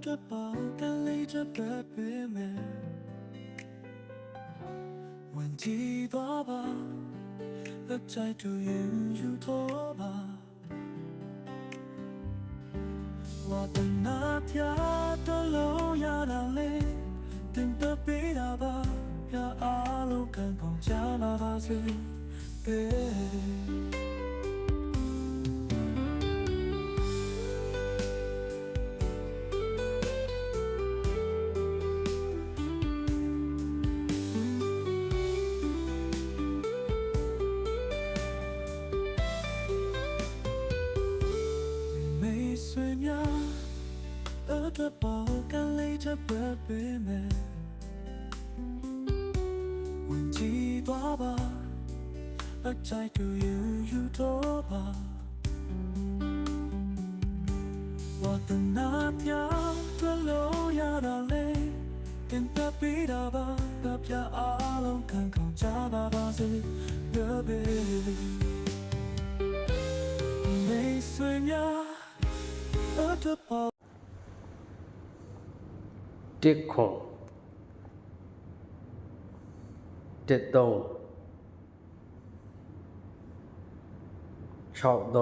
จะบอกกันเลยจะเปิดเผยแม้วันที่ตัวบ้าและใจตัวยืนอยู่โทบ้าว่าตั้งนาทีตัวโลยาดาเลถึงตัวปีดาบ้าอย่าอาลูกันของเจ้ามาบ้าสิเป้สวยงามจะบอกกันเลยจะเปิดเผยแม้วันที่ตัวบ้าและใจตัวยืนอยู่โทบ้าว่าตั้งนาทีตัวโลยาดาเลกันแต่ปีดาบ้ากับยาอาลงข้างของเจ้าบ้าบ้าสิเดือบไม่สวยงามတစ်ခွန်တစ်သုံး6 3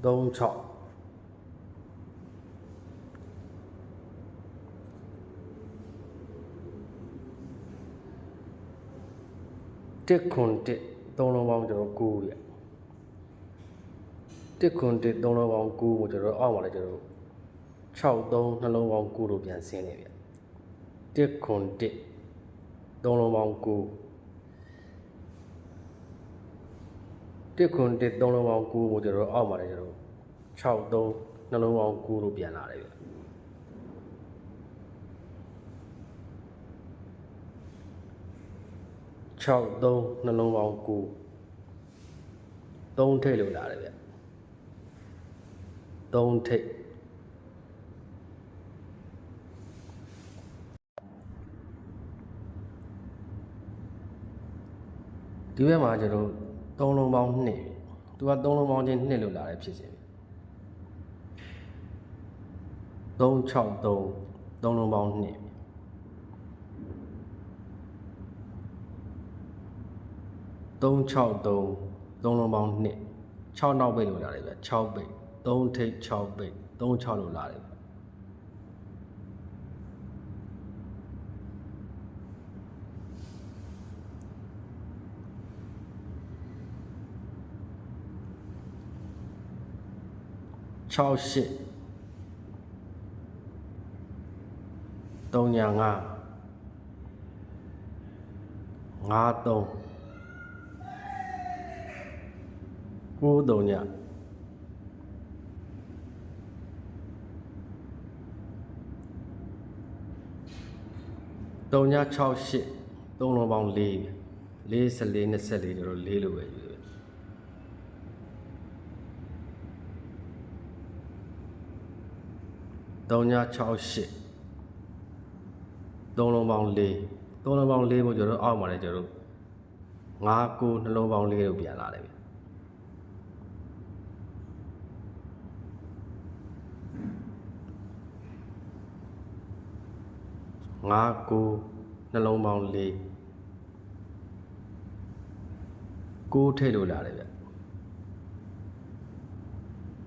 3 6တစ်ခွန်တစ်သုံးလုံးပေါင်းကျွန်တော်9ပြတစ်ခွန်တစ်သုံးလုံးပေါင်း9ကိုကျွန်တော်အောက်မှာလည်းကျွန်တော်6 3နှလုံးပေါင်း9လို့ပြန်ဆင်းနေဗျတစ်ခွန်တစ်သုံးလုံးပေါင်း9တစ်ခွန်တစ်သုံးလုံးပေါင်း9ကိုကျွန်တော်အောက်မှာလည်းကျွန်တော်6 3နှလုံးပေါင်း9လို့ပြန်လာတယ်ဗျ6 3နှလုံးပေါင်း9 3ထိပ်လို့လာတယ်ဗျ3ထိပ်ဒီဘက်မှာကျွန်တော်3လုံးပေါင်း2သူက3လုံးပေါင်းချင်း2လို့လာတယ်ဖြစ်စေ3 6 3 3လုံးပေါင်း2 3 6 3 3လုံးပေါင်း2 6နောက်ပိတ်လို့လာတယ်ဗျ6ပိတ်3ထိပ်6ပိတ်3 6လို့လာတယ်6 8 3 5 5 3 9 3ည3ည6 8 3လုံးပေါင်း4 4 14 24ကျွန်တော်4လို့ပဲယူတယ်3ည6 8 3လုံးပေါင်း4 3လုံးပေါင်း4ကိုကျွန်တော်အောက်မှာလည်းကျွန်တော်5 9နှလုံးပေါင်း4လို့ပြန်လာတယ်ဗျ5 9နှလုံးပေါင်း4 9ထိပ်လို့လာတယ်ဗျ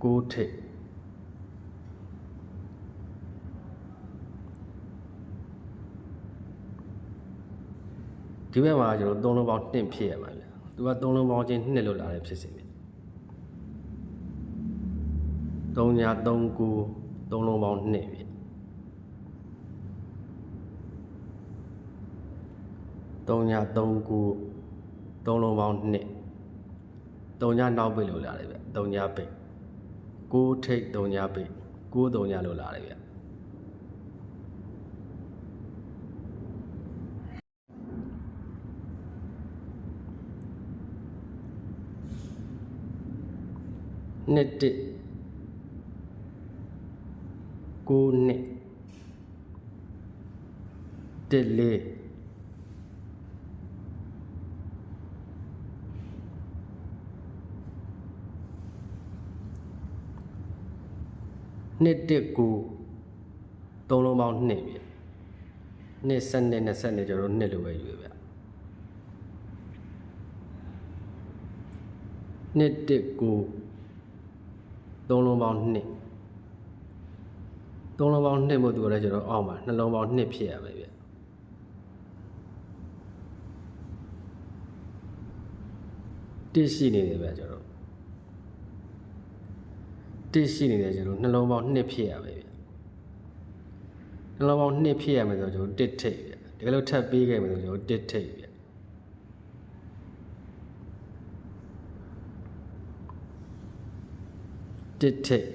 9ထိပ်ဒီဘက်မှာကျွန်တော်3လုံးပေါင်း1ဖြစ်ရမှာဗျသူက3လုံးပေါင်းချင်း2လို့လာတယ်ဖြစ်စေဗျ3ညာ3 9 3လုံးပေါင်း2ဗျ3ည3 9 3လုံးပေါင်း2 3ညနောက်ပိတ်လို့လာတယ်ဗျ3ညပိတ်9ထိပ်3ညပိတ်9 3ညလို့လာတယ်ဗျနှစ်တစ်9နှစ်တစ်လေး9 နှစ်တစ်ကိုသုံးလုံးပေါင်း2ဗျနှစ်စနစ်နဲ့ဆက်နေကျွန်တော်တို့နှစ်လိုပဲယူဗျနှစ်တစ်ကိုသုံးလုံးပေါင်း2သုံးလုံးပေါင်း2မို့သူကလည်းကျွန်တော်အောက်မှာနှလုံးပေါင်း2ဖြစ်ရမယ်ဗျတိရှိနေတယ်ဗျကျွန်တော်တိရှိနေတယ်ကျွန်တော်နှလုံးပေါင်း2ဖြစ်ရမယ်ဗျနှလုံးပေါင်း2ဖြစ်ရမယ်ဆိုတော့ကျွန်တော်တစ်ထိပ်ဗျတကယ်လို့ထပ်ပေးခဲ့မယ်ဆိုကျွန်တော်တစ်ထိပ်ဗျတစ်ထိပ်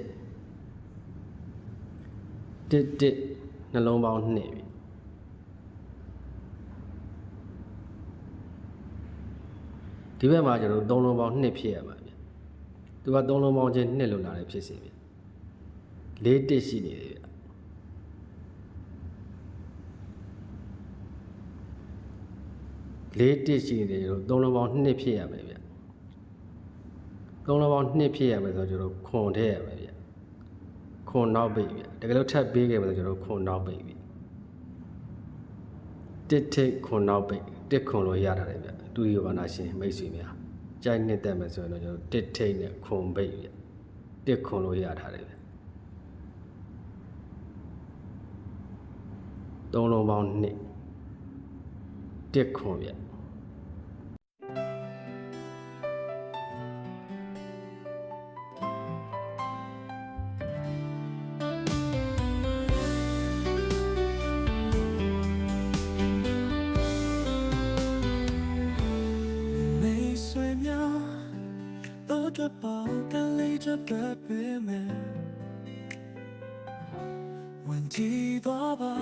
တစ်နှလုံးပေါင်း2ဗျဒီဘက်မှာကျွန်တော်3လုံးပေါင်း2ဖြစ်ရမှာဗျသူက3လုံးပေါင်းချင်း2လို့လာတယ်ဖြစ်စီဗျ4တစ်ရှိနေတယ်ဗျ4တစ်ရှိနေတယ်ကျွန်တော်3လုံးပေါင်း2ဖြစ်ရမယ်ဗျ3လုံးပေါင်း2ဖြစ်ရမယ်ဆိုတော့ကျွန်တော်ခွန်ထည့်ရမယ်ဗျခွန်နောက်ပိတ်ဗျတကယ်လို့ထပ်ပေးခဲ့မယ်ဆိုကျွန်တော်ခွန်နောက်ပိတ်ဗျတစ်ထိပ်ခွန်နောက်ပိတ်တစ်ခွန်လို့ရတာလေဗျတူရီဘာနာရှင်မိတ်ဆွေများကြိုက်နှစ်သက်မယ်ဆိုရင်တော့ကျွန်တော်တစ်ထိပ်နဲ့ခွန်ပိတ်ဗျတစ်ခွန်လို့ရထားတယ်ဗျ3လုံးပေါင်း2တစ်ခွန်ဗျ这包干累着白背面，问题多吧，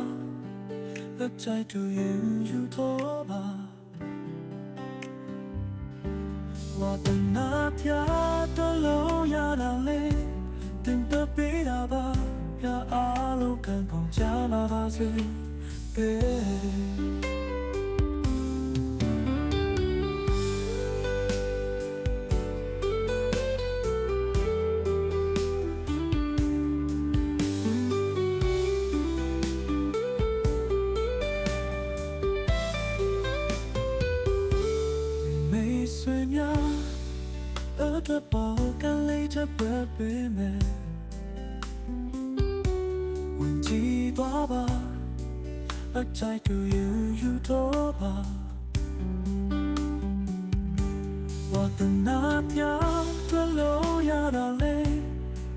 和在度云有多吧。我的那条的路呀那里，等得比那吧，呀阿路看空加那把子，别。这包干累着白背面，问题多吧，而在度有多吧。我的那条的路呀那里，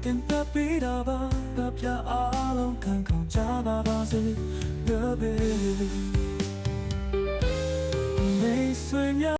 跟得比那吧，那片阿龙看空加那把子的背，没随面。